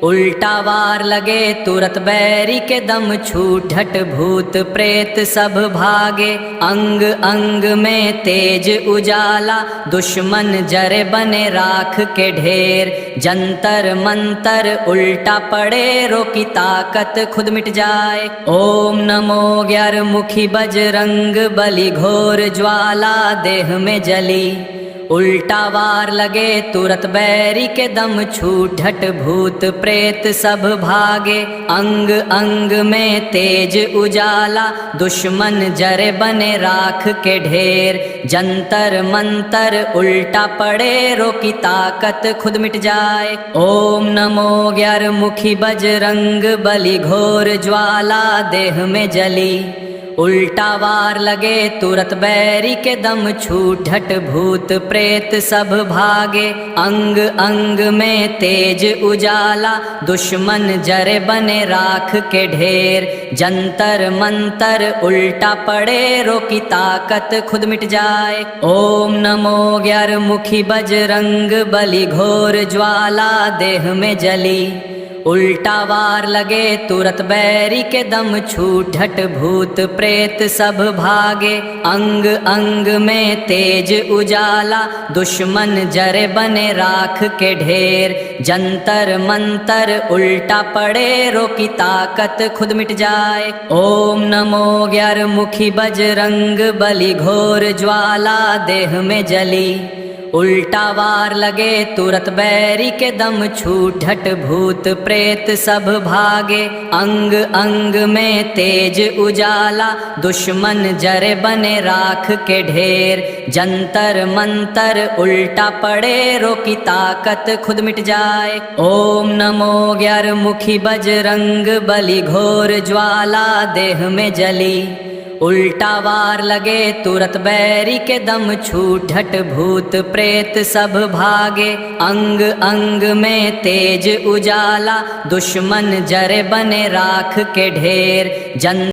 उल्टा वार लगे तुरत बैरी के दम छूटत भूत प्रेत सब भागे। अंग अंग में तेज उजाला दुश्मन जरे बने राख के ढेर। जंतर मंतर उल्टा पड़े रोकी ताकत खुद मिट जाए। ओम नमो 11 मुखी बजरंग बली घोर ज्वाला देह में जली। उल्टा वार लगे तुरत बैरी के दम छूटत भूत प्रेत सब भागे। अंग अंग में तेज उजाला दुश्मन जरे बने राख के ढेर। जंतर मंतर उल्टा पड़े रोकी ताकत खुद मिट जाए। ओम नमो 11 मुखी बजरंग बली घोर ज्वाला देह में जली। उल्टा वार लगे तुरत बैरी के दम छूटत भूत प्रेत सब भागे। अंग अंग में तेज उजाला दुश्मन जरे बने राख के ढेर। जंतर मंतर उल्टा पड़े रोकी ताकत खुद मिट जाए। ओम नमो ग्यारमुखी बजरंग बली घोर ज्वाला देह में जली। उल्टा वार लगे तुरत बैरी के दम छूटत भूत प्रेत सब भागे। अंग अंग में तेज उजाला दुश्मन जरे बने राख के ढेर। जंतर मंतर उल्टा पड़े रोकी ताकत खुद मिट जाए। ओम नमो ग्यारमुखी बजरंग बली घोर ज्वाला देह में जली। उल्टा वार लगे तुरत बैरी के दम छूटत भूत प्रेत सब भागे। अंग अंग में तेज उजाला दुश्मन जरे बने राख के ढेर। जंतर मंतर उल्टा पड़े रोकी ताकत खुद मिट जाए। ओम नमो ग्यारमुखी बजरंग बली घोर ज्वाला देह में जली। उल्टा वार लगे तुरत बैरी के दम छूटत भूत प्रेत सब भागे। अंग अंग में तेज उजाला दुश्मन जरे बने राख के ढेर।